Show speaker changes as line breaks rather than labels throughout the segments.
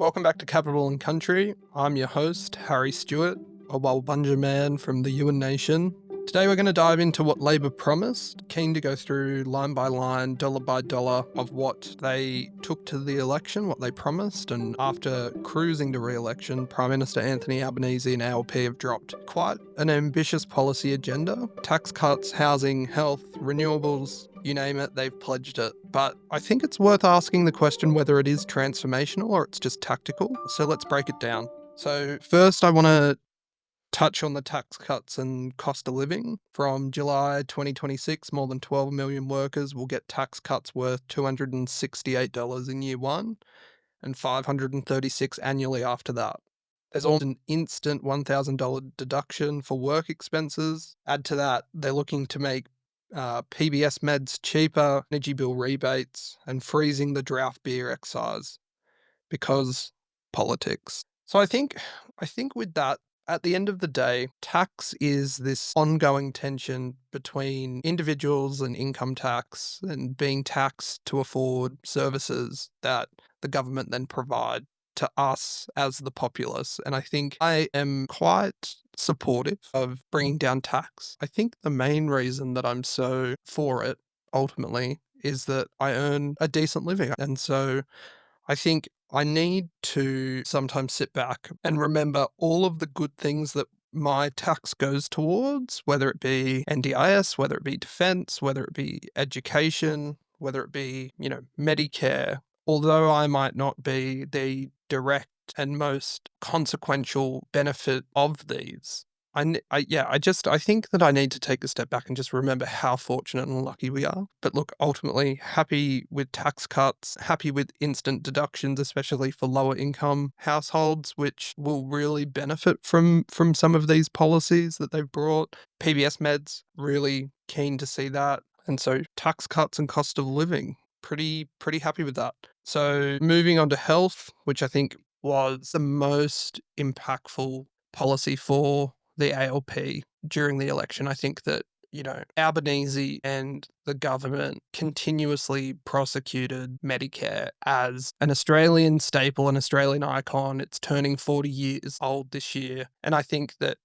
Welcome back to Capital and Country. I'm your host, Harry Stewart, a Walbunja man from the Yuin Nation. Today we're going to dive into what Labor promised, keen to go through line by line, dollar by dollar of what they took to the election, what they promised, and after cruising to re-election, Prime Minister Anthony Albanese and ALP have dropped quite an ambitious policy agenda. Tax cuts, housing, health, renewables, you name it, they've pledged it. But I think it's worth asking the question whether it is transformational or it's just tactical. So let's break it down. So first I want to touch on the tax cuts and cost of living. From July 2026, more than 12 million workers will get tax cuts worth $268 in year one and $536 annually after that. There's also an instant $1,000 deduction for work expenses. Add to that, they're looking to make PBS meds cheaper, energy bill rebates, and freezing the draft beer excise because politics. So I think with that, at the end of the day, tax is this ongoing tension between individuals and income tax and being taxed to afford services that the government then provide to us as the populace. And I think I am quite supportive of bringing down tax. I think the main reason that I'm so for it ultimately is that I earn a decent living. And so I think I need to sometimes sit back and remember all of the good things that my tax goes towards, whether it be NDIS, whether it be defense, whether it be education, whether it be, Medicare. Although I might not be the direct and most consequential benefit of these, I think that I need to take a step back and just remember how fortunate and lucky we are. But look, ultimately, happy with tax cuts, happy with instant deductions, especially for lower income households, which will really benefit from some of these policies that they've brought. PBS meds, really keen to see that. And so tax cuts and cost of living, pretty happy with that. So moving on to health, which I think was the most impactful policy for the ALP during the election. I think that, Albanese and the government continuously prosecuted Medicare as an Australian staple, an Australian icon. It's turning 40 years old this year. And I think that,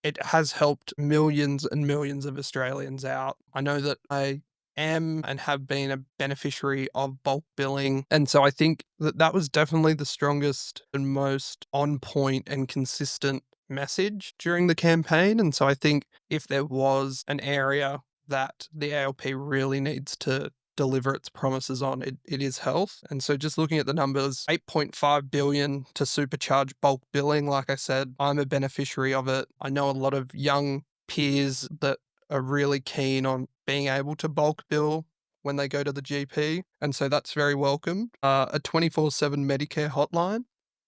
it has helped millions and millions of Australians out. I know that I am and have been a beneficiary of bulk billing. And so I think that that was definitely the strongest and most on point and consistent message during the campaign. And so I think if there was an area that the ALP really needs to deliver its promises on, it is health. And so just looking at the numbers, 8.5 billion to supercharge bulk billing. Like I said, I'm a beneficiary of it. I know a lot of young peers that are really keen on being able to bulk bill when they go to the GP. And so that's very welcome. A 24/7 Medicare hotline,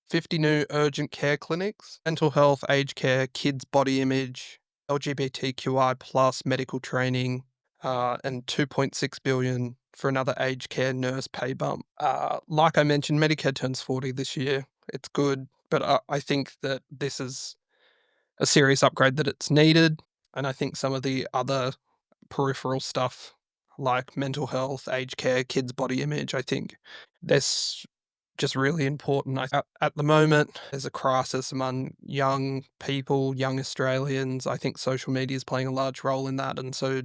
50 new urgent care clinics, mental health, aged care, kids' body image, LGBTQI plus medical training, and 2.6 billion for another aged care nurse pay bump. Like I mentioned, Medicare turns 40 this year. It's good, but I think that this is a serious upgrade that it's needed. And I think some of the other peripheral stuff like mental health, aged care, kids' body image, I think that's just really important. At the moment, there's a crisis among young people, young Australians. I think social media is playing a large role in that. And so,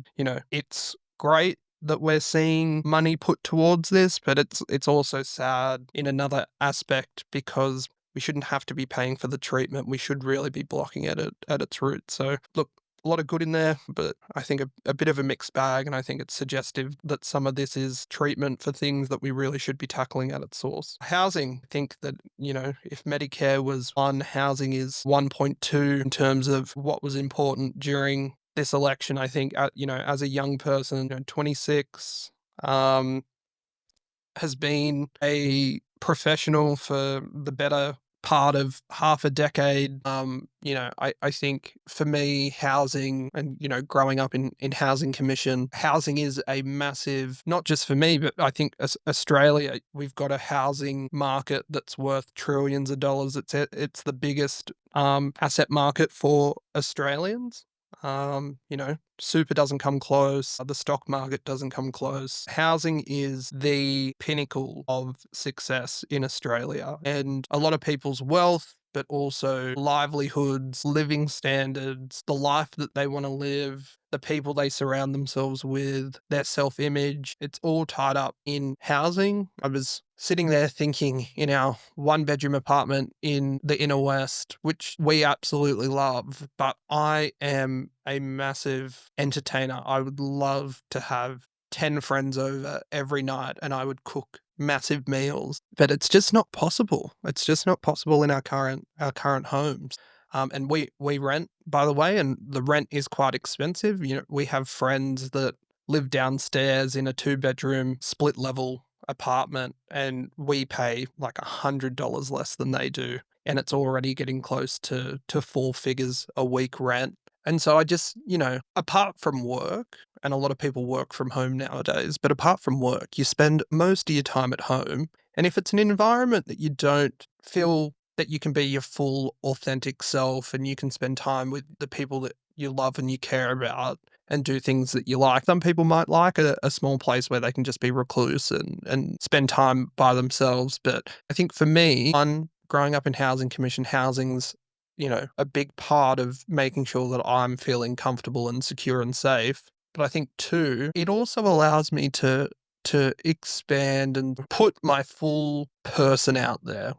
it's great that we're seeing money put towards this, but it's also sad in another aspect because we shouldn't have to be paying for the treatment. We should really be blocking it at its root. So look, a lot of good in there, but I think a bit of a mixed bag, and I think it's suggestive that some of this is treatment for things that we really should be tackling at its source. Housing, I think that, if Medicare was 1, housing is 1.2 in terms of what was important during this election. I think, as a young person, 26, has been a professional for the better part of half a decade. I think for me, housing and, growing up in housing commission, housing is a massive, not just for me, but I think as Australia, we've got a housing market that's worth trillions of dollars. It's the biggest asset market for Australians. Super doesn't come close. The stock market doesn't come close. Housing is the pinnacle of success in Australia, and a lot of people's wealth, but also livelihoods, living standards, the life that they want to live, the people they surround themselves with, their self image. It's all tied up in housing. I was sitting there thinking in our 1 bedroom apartment in the inner west, which we absolutely love, but I am a massive entertainer. I would love to have 10 friends over every night and I would cook massive meals, but it's just not possible. It's just not possible in our current homes. And we rent, by the way, and the rent is quite expensive. We have friends that live downstairs in a 2 bedroom split level apartment, and we pay like $100 less than they do, and it's already getting close to 4 figures a week rent. And so I just, apart from work, and a lot of people work from home nowadays, but apart from work, you spend most of your time at home. And if it's an environment that you don't feel that you can be your full authentic self and you can spend time with the people that you love and you care about and do things that you like. Some people might like a small place where they can just be recluse and spend time by themselves. But I think for me, one, growing up in housing commission, housing's, a big part of making sure that I'm feeling comfortable and secure and safe. But I think two, it also allows me to expand and put my full person out there.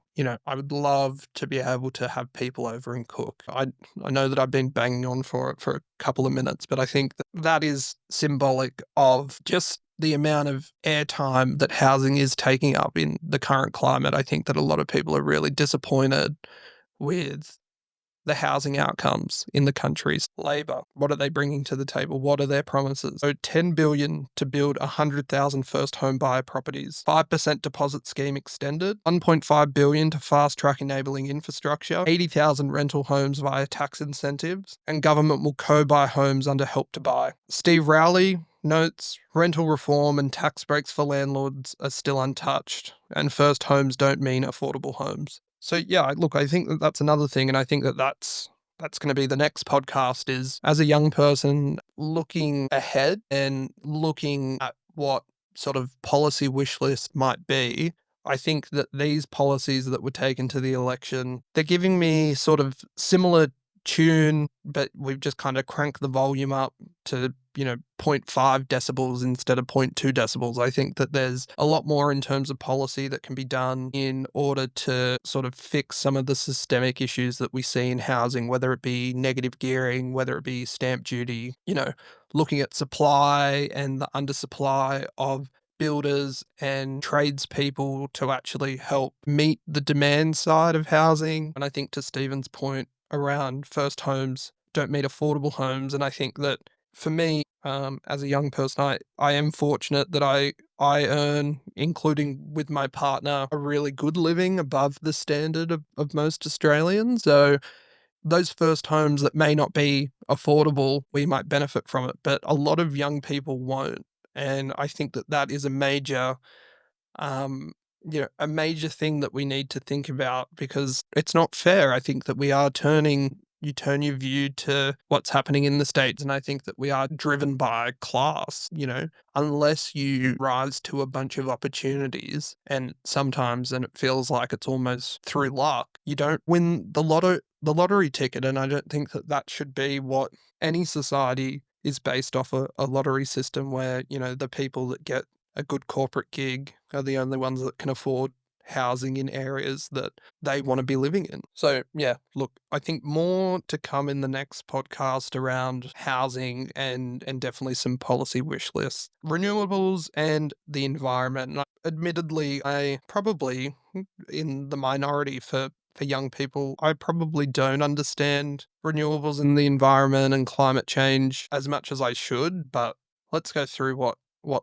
I would love to be able to have people over and cook. I know that I've been banging on for it for a couple of minutes, but I think that is symbolic of just the amount of airtime that housing is taking up in the current climate. I think that a lot of people are really disappointed with the housing outcomes in the country's Labor. What are they bringing to the table? What are their promises? So 10 billion to build 100,000 first home buyer properties, 5% deposit scheme extended, 1.5 billion to fast track enabling infrastructure, 80,000 rental homes via tax incentives, and government will co-buy homes under Help to Buy. Steve Rowley notes rental reform and tax breaks for landlords are still untouched, and first homes don't mean affordable homes. So yeah, look, I think that that's another thing, and I think that that's going to be the next podcast. Is as a young person looking ahead and looking at what sort of policy wish list might be. I think that these policies that were taken to the election, they're giving me sort of similar tune, but we've just kind of cranked the volume up to, zero point 0.5 decibels instead of 0.2 decibels. I think that there's a lot more in terms of policy that can be done in order to sort of fix some of the systemic issues that we see in housing, whether it be negative gearing, whether it be stamp duty, looking at supply and the undersupply of builders and tradespeople to actually help meet the demand side of housing. And I think to Stephen's point around first homes don't meet affordable homes. And I think that for me, as a young person, I am fortunate that I earn, including with my partner, a really good living above the standard of most Australians. So those first homes that may not be affordable, we might benefit from it, but a lot of young people won't. And I think that that is um, a major thing that we need to think about because it's not fair. I think that we are you turn your view to what's happening in the States. And I think that we are driven by class, unless you rise to a bunch of opportunities. And sometimes, and it feels like it's almost through luck, you don't win the lottery ticket. And I don't think that that should be what any society is based off a lottery system where, the people that get a good corporate gig are the only ones that can afford housing in areas that they want to be living in. So yeah, look, I think more to come in the next podcast around housing and definitely some policy wish lists, renewables and the environment. And admittedly, I probably in the minority for young people, I probably don't understand renewables and the environment and climate change as much as I should, but let's go through what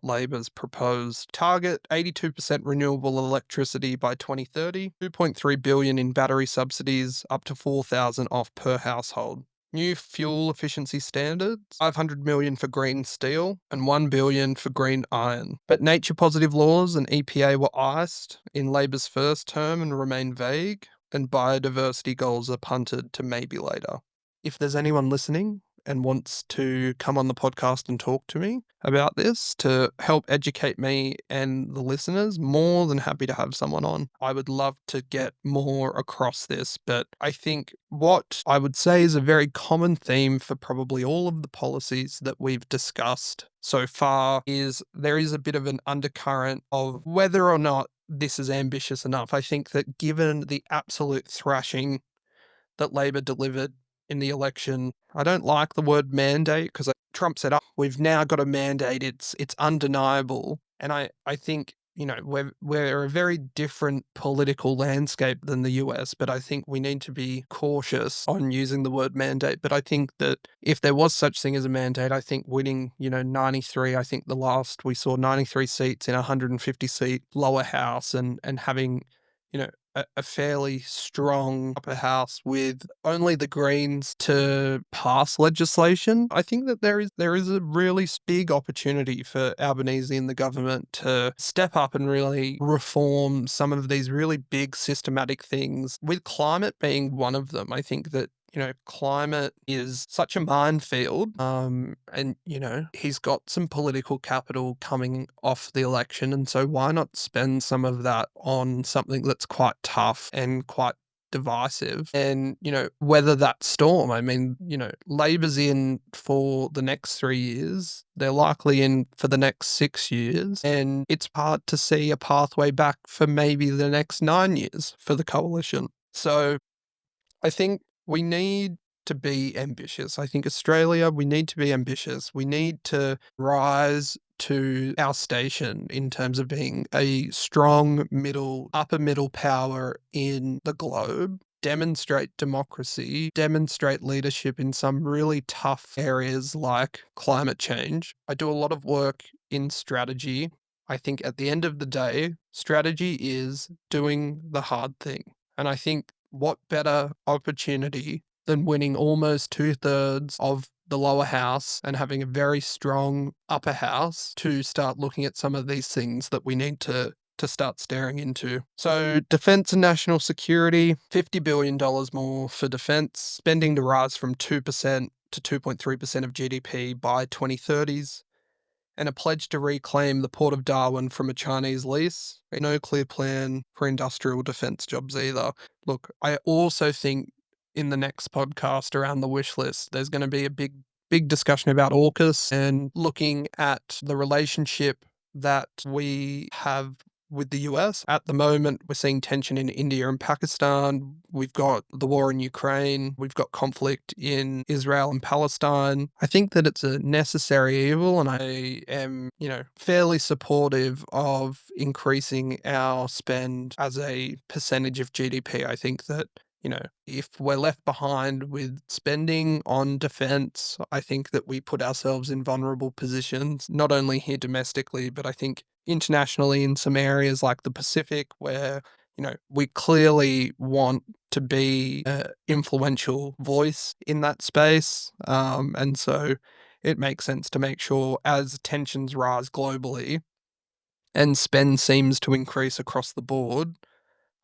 Labor's proposed. Target 82% renewable electricity by 2030, 2.3 billion in battery subsidies, up to 4,000 off per household. New fuel efficiency standards, 500 million for green steel and 1 billion for green iron. But nature positive laws and EPA were iced in Labor's first term and remain vague, and biodiversity goals are punted to maybe later. If there's anyone listening and wants to come on the podcast and talk to me about this to help educate me and the listeners, more than happy to have someone on. I would love to get more across this, but I think what I would say is a very common theme for probably all of the policies that we've discussed so far is there is a bit of an undercurrent of whether or not this is ambitious enough. I think that given the absolute thrashing that Labor delivered in the election. I don't like the word mandate because Trump said, oh, we've now got a mandate. It's undeniable. And I think, we're a very different political landscape than the US, but I think we need to be cautious on using the word mandate. But I think that if there was such thing as a mandate, I think winning, 93, I think the last we saw 93 seats in a 150 seat lower house and having, a fairly strong upper house with only the Greens to pass legislation. I think that there is a really big opportunity for Albanese and the government to step up and really reform some of these really big systematic things, with climate being one of them. I think that climate is such a minefield. And, he's got some political capital coming off the election. And so why not spend some of that on something that's quite tough and quite divisive and, weather that storm? I mean, Labor's in for the next 3 years. They're likely in for the next 6 years. And it's hard to see a pathway back for maybe the next 9 years for the coalition. So I think we need to be ambitious. I think Australia, we need to be ambitious. We need to rise to our station in terms of being a strong upper middle power in the globe, demonstrate democracy, demonstrate leadership in some really tough areas like climate change. I do a lot of work in strategy. I think at the end of the day, strategy is doing the hard thing. And I think what better opportunity than winning almost 2/3 of the lower house and having a very strong upper house to start looking at some of these things that we need to start staring into. So defence and national security, $50 billion more for defence, spending to rise from 2% to 2.3% of GDP by 2030s, and a pledge to reclaim the Port of Darwin from a Chinese lease. No clear plan for industrial defence jobs either. Look, I also think in the next podcast around the wish list, there's going to be a big discussion about AUKUS and looking at the relationship that we have with the US. At the moment, we're seeing tension in India and Pakistan. We've got the war in Ukraine. We've got conflict in Israel and Palestine. I think that it's a necessary evil, and I am, fairly supportive of increasing our spend as a percentage of GDP. I think that if we're left behind with spending on defense, I think that we put ourselves in vulnerable positions, not only here domestically, but I think internationally in some areas like the Pacific where, we clearly want to be an influential voice in that space. And so it makes sense to make sure as tensions rise globally and spend seems to increase across the board,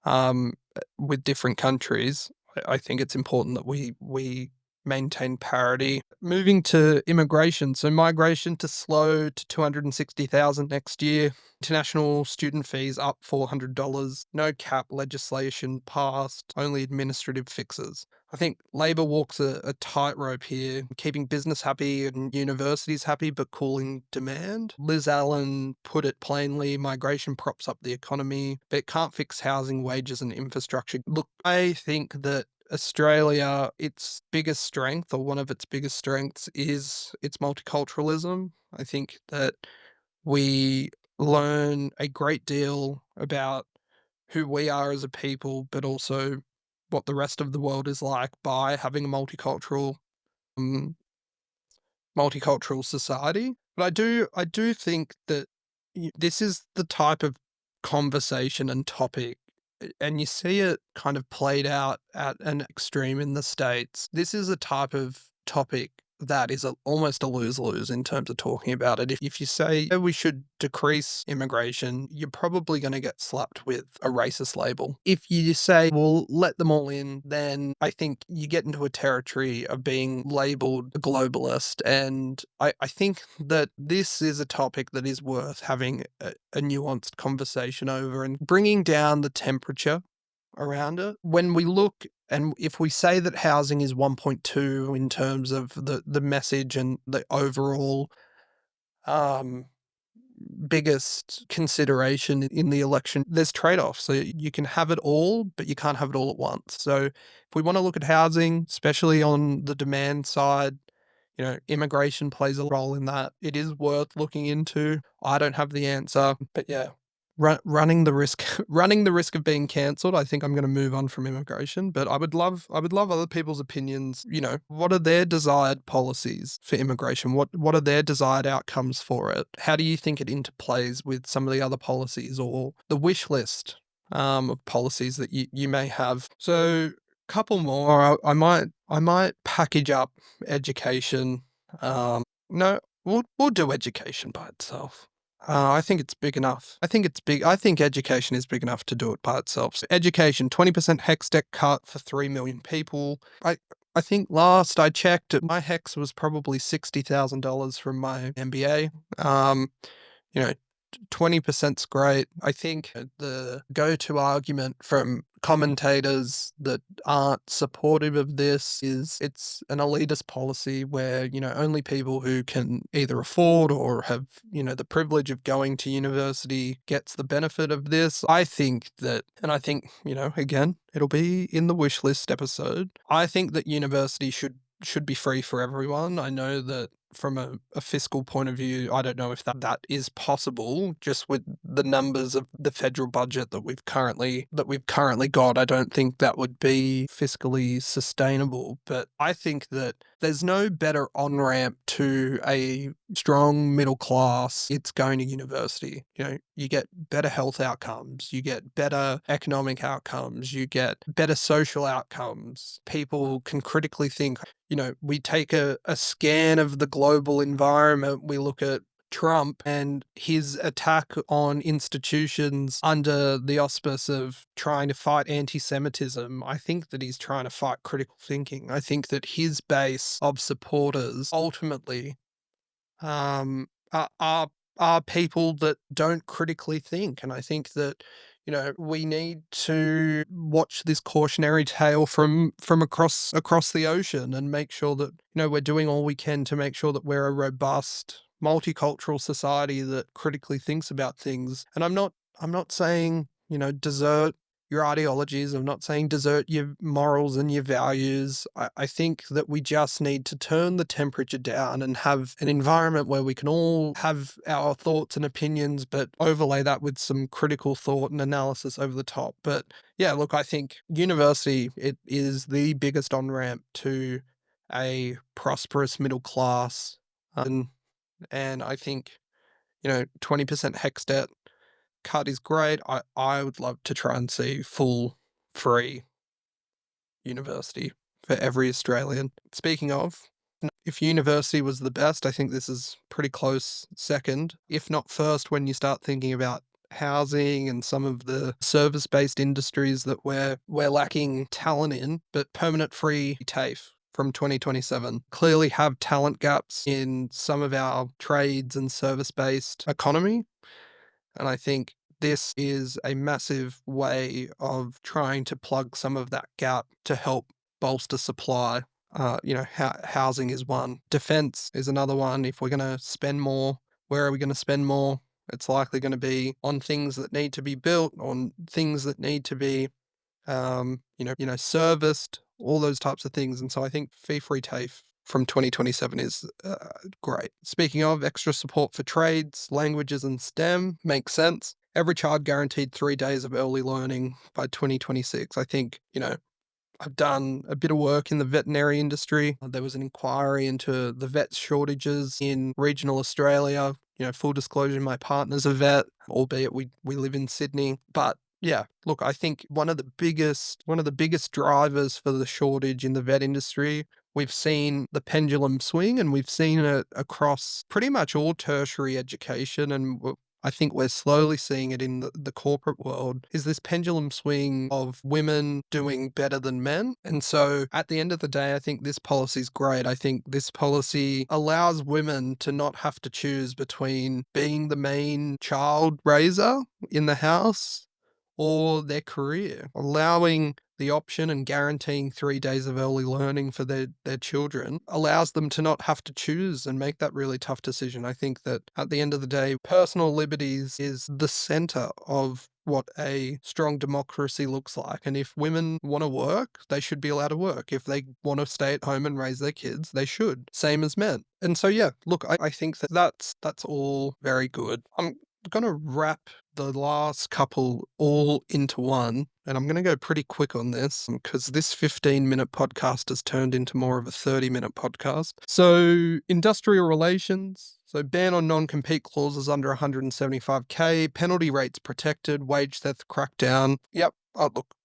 um, with different countries, I think it's important that we maintain parity. Moving to immigration, so migration to slow to 260,000 next year. International student fees up $400. No cap legislation passed. Only administrative fixes. I think Labor walks a tightrope here, keeping business happy and universities happy, but cooling demand. Liz Allen put it plainly, migration props up the economy, but it can't fix housing, wages and infrastructure. Look, I think that Australia, its biggest strength, or one of its biggest strengths, is its multiculturalism. I think that we learn a great deal about who we are as a people, but also what the rest of the world is like by having a um, multicultural society. But I do think that this is the type of conversation and topic, and you see it kind of played out at an extreme in the States. This is a type of topic that is almost a lose-lose in terms of talking about it. If you say, "Oh, we should decrease immigration," you're probably going to get slapped with a racist label. If you say, "Well, let them all in," then I think you get into a territory of being labeled a globalist. And I think that this is a topic that is worth having a nuanced conversation over and bringing down the temperature around it. When we look and if we say that housing is 1.2 in terms of the message and the overall um, biggest consideration in the election, there's trade-offs. So you can have it all, but you can't have it all at once. So if we want to look at housing, especially on the demand side, immigration plays a role in that. It is worth looking into. I don't have the answer, but yeah, running the risk, running the risk of being cancelled. I think I'm going to move on from immigration, but I would love other people's opinions. What are their desired policies for immigration? What are their desired outcomes for it? How do you think it interplays with some of the other policies or the wish list of policies that you may have? So couple more. I might package up education. No, we'll do education by itself. I think it's big enough. I think it's big. I think education is big enough to do it by itself. So education, 20% HEX debt cut for 3 million people. I think last I checked, my HEX was probably $60,000 from my MBA. You know, 20%'s great. I think the go-to argument from commentators that aren't supportive of this is it's an elitist policy where, only people who can either afford or have, the privilege of going to university gets the benefit of this. I think that, and I think, again, it'll be in the wish list episode. I think that university should be free for everyone. I know that from a fiscal point of view, I don't know if that is possible just with the numbers of the federal budget that we've currently got. I don't think that would be fiscally sustainable. But I think that there's no better on-ramp to a strong middle class. It's going to university. You get better health outcomes, you get better economic outcomes, you get better social outcomes. People can critically think. We take a scan of the global environment. We look at Trump and his attack on institutions under the auspice of trying to fight anti-Semitism. I think that he's trying to fight critical thinking. I think that his base of supporters ultimately are people that don't critically think. And I think that we need to watch this cautionary tale from across the ocean and make sure that we're doing all we can to make sure that we're a robust multicultural society that critically thinks about things. And I'm not saying desert your ideologies. I'm not saying desert your morals and your values. I think that we just need to turn the temperature down and have an environment where we can all have our thoughts and opinions, but overlay that with some critical thought and analysis over the top. But yeah, look, I think university, it is the biggest on-ramp to a prosperous middle class. And I think, 20% HEX debt cut is great. I would love to try and see full free university for every Australian. Speaking of, if university was the best, I think this is pretty close second, if not first, when you start thinking about housing and some of the service-based industries that we're lacking talent in. But permanent free TAFE from 2027 clearly have talent gaps in some of our trades and service-based economy. And I think this is a massive way of trying to plug some of that gap to help bolster supply. Housing is one. Defense is another one. If we're going to spend more, where are we going to spend more? It's likely going to be on things that need to be built, on things that need to be, serviced, all those types of things. And so I think fee-free TAFE from 2027 is great. Speaking of extra support for trades, languages and STEM makes sense. Every child guaranteed 3 days of early learning by 2026. I think, I've done a bit of work in the veterinary industry. There was an inquiry into the vet shortages in regional Australia. Full disclosure, my partner's a vet, albeit we live in Sydney. But Yeah, look, I think one of the biggest drivers for the shortage in the vet industry, we've seen the pendulum swing, and we've seen it across pretty much all tertiary education, and I think we're slowly seeing it in the corporate world, is this pendulum swing of women doing better than men. And so at the end of the day, I think this policy is great. I think this policy allows women to not have to choose between being the main child raiser in the house or their career, allowing the option and guaranteeing 3 days of early learning for their children allows them to not have to choose and make that really tough decision. I think that at the end of the day, personal liberties is the center of what a strong democracy looks like. And if women want to work, they should be allowed to work. If they want to stay at home and raise their kids, they should. Same as men. And so, yeah, look, I think that that's all very good. I'm going to wrap the last couple all into one. And I'm going to go pretty quick on this because this 15-minute podcast has turned into more of a 30-minute podcast. So, industrial relations. So, ban on non-compete clauses under 175K, penalty rates protected, wage theft crackdown. Yep. Oh, look,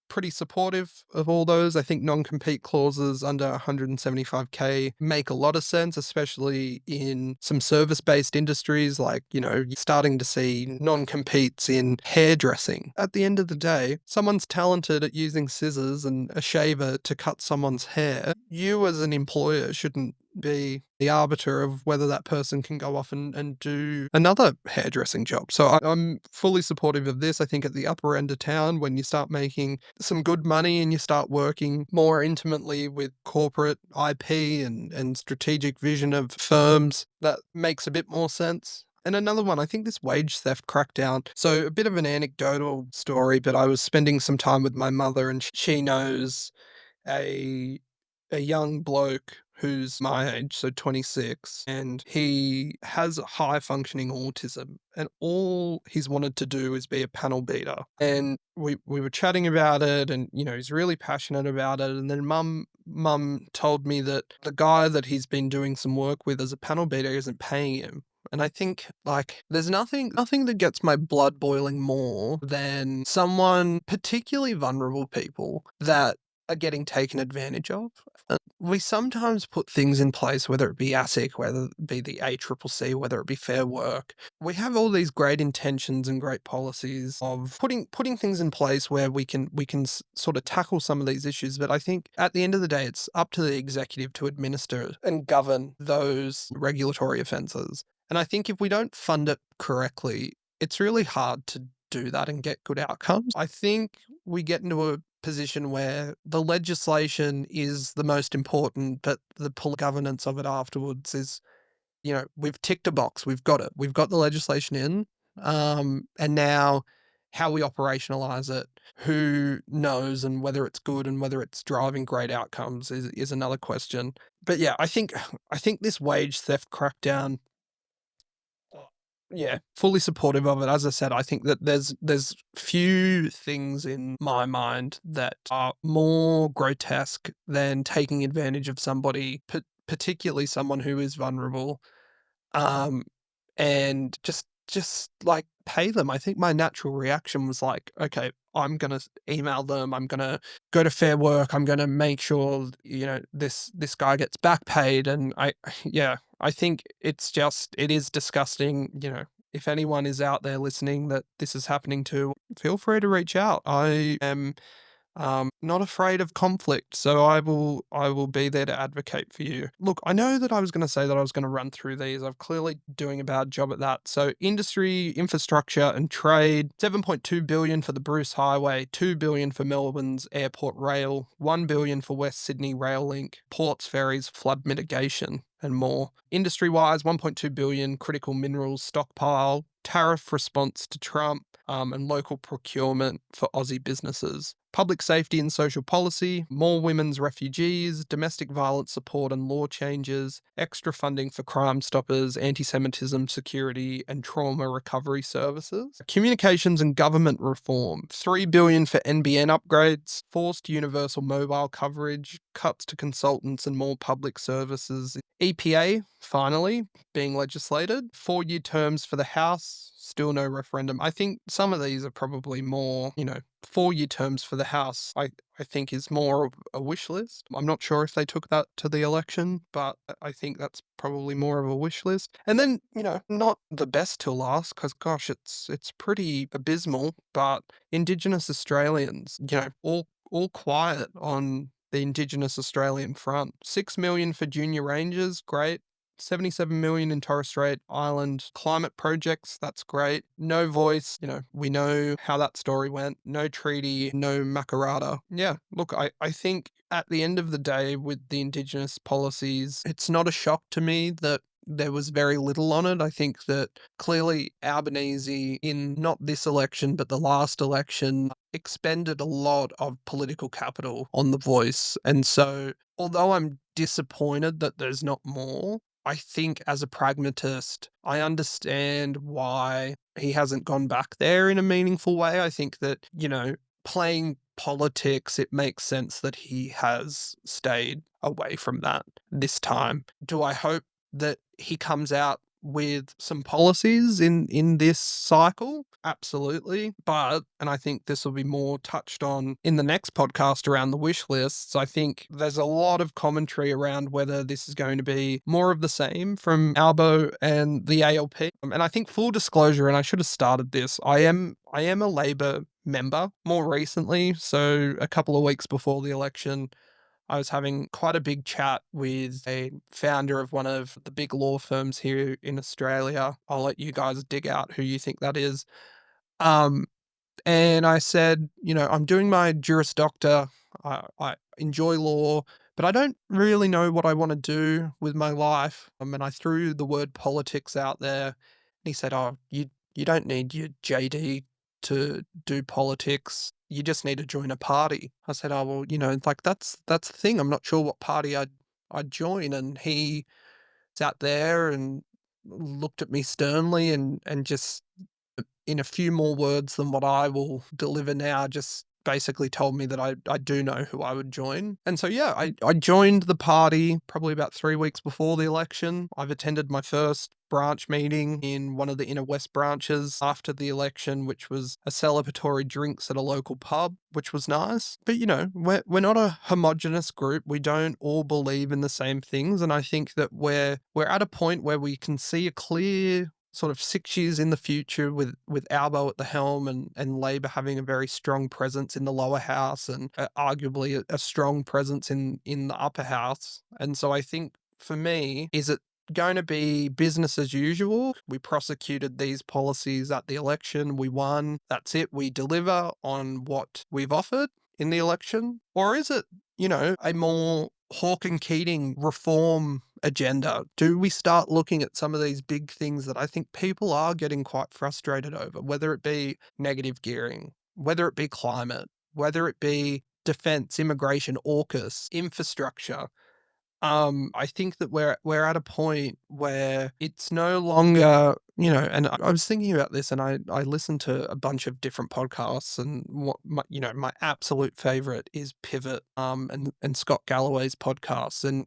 pretty supportive of all those. I think non-compete clauses under 175K make a lot of sense, especially in some service-based industries like, you're starting to see non-competes in hairdressing. At the end of the day, someone's talented at using scissors and a shaver to cut someone's hair. You as an employer shouldn't be the arbiter of whether that person can go off and do another hairdressing job. So I'm fully supportive of this. I think at the upper end of town, when you start making some good money and you start working more intimately with corporate IP and strategic vision of firms, that makes a bit more sense. And another one, I think this wage theft crackdown. So a bit of an anecdotal story, but I was spending some time with my mother and she knows a a young bloke who's my age, so 26, and he has high functioning autism, and all he's wanted to do is be a panel beater. And we were chatting about it, and he's really passionate about it. And then mum told me that the guy that he's been doing some work with as a panel beater isn't paying him. And I think, like, there's nothing that gets my blood boiling more than someone, particularly vulnerable people, that are getting taken advantage of. We sometimes put things in place, whether it be ASIC, whether it be the ACCC, whether it be Fair Work. We have all these great intentions and great policies of putting things in place where we can sort of tackle some of these issues. But I think at the end of the day, it's up to the executive to administer and govern those regulatory offences. And I think if we don't fund it correctly, it's really hard to do that and get good outcomes. I think we get into a position where the legislation is the most important, but the governance of it afterwards is, we've ticked a box, we've got it, we've got the legislation in, and now how we operationalize it, who knows, and whether it's good and whether it's driving great outcomes is another question. But yeah, I think this wage theft crackdown, yeah, fully supportive of it. As I said, I think that there's few things in my mind that are more grotesque than taking advantage of somebody, particularly someone who is vulnerable, um, and just like pay them. I think my natural reaction was like, okay, I'm gonna email them. I'm gonna go to Fair Work. I'm gonna make sure this guy gets back paid. And yeah, I think it is disgusting. If anyone is out there listening that this is happening to, feel free to reach out. I am not afraid of conflict, so I will be there to advocate for you. Look, I know that I was going to say that I was going to run through these. I'm clearly doing a bad job at that. So industry, infrastructure and trade, 7.2 billion for the Bruce Highway, 2 billion for Melbourne's airport rail, 1 billion for West Sydney Rail Link, ports, ferries, flood mitigation and more. Industry-wise, 1.2 billion, critical minerals stockpile, tariff response to Trump, and local procurement for Aussie businesses. Public safety and social policy, more women's refugees, domestic violence support and law changes, extra funding for Crime Stoppers, anti-Semitism, security and trauma recovery services. Communications and government reform, 3 billion for NBN upgrades, forced universal mobile coverage, cuts to consultants and more public services. EPA, finally, being legislated, 4-year terms for the House, still no referendum. I think some of these are probably more, 4-year terms for the House, I think is more of a wish list. I'm not sure if they took that to the election, but I think that's probably more of a wish list. And then, not the best till last, because gosh, it's pretty abysmal, but Indigenous Australians, all quiet on the Indigenous Australian front. 6 million for junior rangers, great. 77 million in Torres Strait Island climate projects, that's great. No voice, we know how that story went. No treaty, no Makarrata. Yeah, look, I think at the end of the day with the Indigenous policies, it's not a shock to me that there was very little on it. I think that clearly Albanese, in not this election, but the last election, expended a lot of political capital on the voice. And so, although I'm disappointed that there's not more, I think as a pragmatist, I understand why he hasn't gone back there in a meaningful way. I think that, playing politics, it makes sense that he has stayed away from that this time. Do I hope that he comes out with some policies in this cycle? Absolutely. And I think this will be more touched on in the next podcast around the wish lists. I think there's a lot of commentary around whether this is going to be more of the same from Albo and the ALP. And I think full disclosure, and I should have started this, I am a Labor member more recently. So a couple of weeks before the election, I was having quite a big chat with a founder of one of the big law firms here in Australia. I'll let you guys dig out who you think that is. Um, and I said, I'm doing my Juris Doctor. I enjoy law, but I don't really know what I want to do with my life. And I threw the word politics out there. And he said, "Oh, you don't need your JD to do politics. You just need to join a party." I said, "Oh, well, that's the thing. I'm not sure what party I'd join." And he sat there and looked at me sternly and just in a few more words than what I will deliver now, just basically told me that I do know who I would join. And so, yeah, I joined the party probably about 3 weeks before the election. I've attended my first branch meeting in one of the inner west branches after the election, which was a celebratory drinks at a local pub, which was nice. But, we're not a homogenous group. We don't all believe in the same things. And I think that we're at a point where we can see a clear sort of 6 years in the future with Albo at the helm and Labor having a very strong presence in the lower house and arguably a strong presence in the upper house. And so I think for me, is it going to be business as usual? We prosecuted these policies at the election. We won. That's it. We deliver on what we've offered in the election. Or is it, a more Hawke and Keating reform agenda? Do we start looking at some of these big things that I think people are getting quite frustrated over, whether it be negative gearing, whether it be climate, whether it be defense, immigration, AUKUS, infrastructure? I think that we're at a point where it's no longer, and I was thinking about this and I listened to a bunch of different podcasts, and what my absolute favorite is Pivot, and Scott Galloway's podcast, and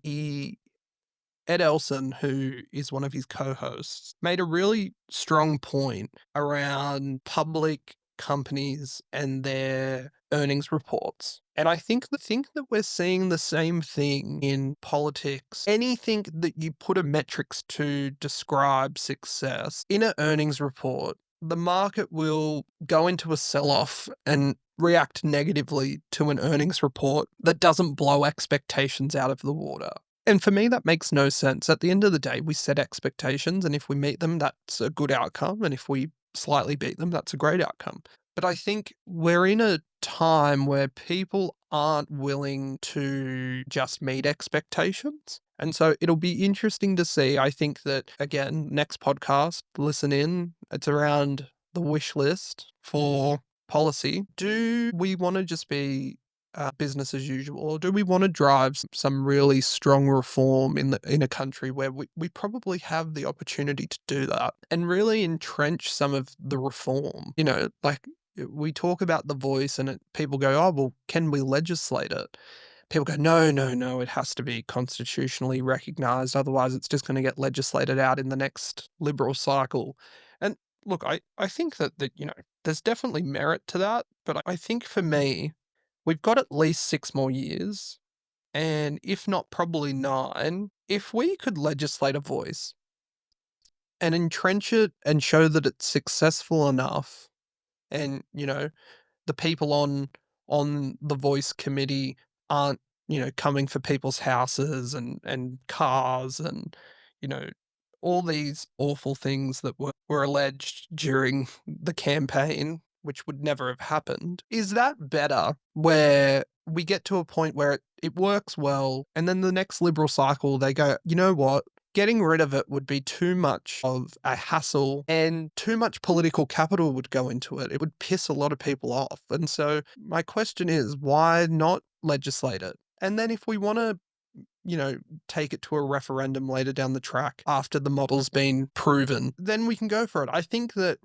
Ed Elson, who is one of his co-hosts, made a really strong point around public companies and their earnings reports. And I think that we're seeing the same thing in politics. Anything that you put a metrics to describe success in an earnings report, the market will go into a sell-off and react negatively to an earnings report that doesn't blow expectations out of the water. And for me, that makes no sense. At the end of the day, we set expectations, and if we meet them, that's a good outcome. And if we slightly beat them, that's a great outcome. But I think we're in a time where people aren't willing to just meet expectations. And so it'll be interesting to see. I think that, again, next podcast, listen in. It's around the wish list for policy. Do we want to just be business as usual, or do we want to drive some really strong reform in a country where we probably have the opportunity to do that and really entrench some of the reform? Like we talk about the voice and people go, "Oh, well, can we legislate it?" People go, "No, no, no, it has to be constitutionally recognized. Otherwise it's just going to get legislated out in the next Liberal cycle." And Look, I think that, there's definitely merit to that, but I think for me, we've got at least 6 more years, and if not probably 9, if we could legislate a voice and entrench it and show that it's successful enough and, the people on the voice committee aren't, coming for people's houses and cars and, you know, all these awful things that were alleged during the campaign, which would never have happened. Is that better where we get to a point where it works well and then the next Liberal cycle they go, you know what? Getting rid of it would be too much of a hassle and too much political capital would go into it. It would piss a lot of people off. And so my question is, why not legislate it? And then if we want to, you know, take it to a referendum later down the track after the model's been proven, then we can go for it. I think that,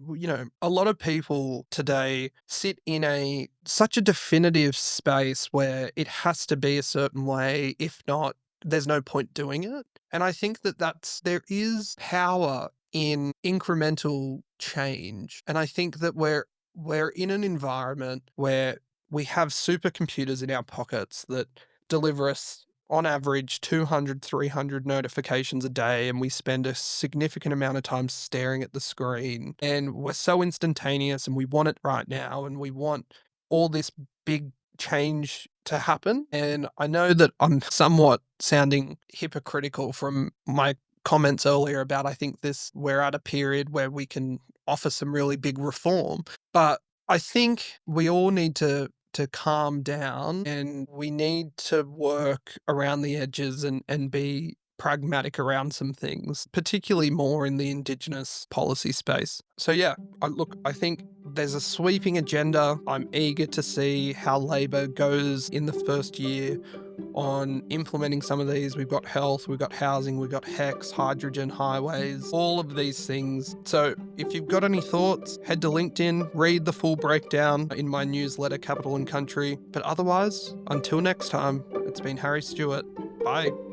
a lot of people today sit in such a definitive space where it has to be a certain way. If not, there's no point doing it. And I think that there is power in incremental change. And I think that we're in an environment where we have supercomputers in our pockets that deliver us on average 200, 300 notifications a day, and we spend a significant amount of time staring at the screen. And we're so instantaneous and we want it right now, and we want all this big change to happen. And I know that I'm somewhat sounding hypocritical from my comments earlier about I think we're at a period where we can offer some really big reform. But I think we all need to calm down and we need to work around the edges and be pragmatic around some things, particularly more in the Indigenous policy space. So yeah, I think there's a sweeping agenda. I'm eager to see how Labor goes in the first year on implementing some of these. We've got health, we've got housing, we've got HEX, hydrogen, highways, all of these things. So if you've got any thoughts, head to LinkedIn, read the full breakdown in my newsletter, Capital and Country. But otherwise, until next time, it's been Harry Stewart. Bye.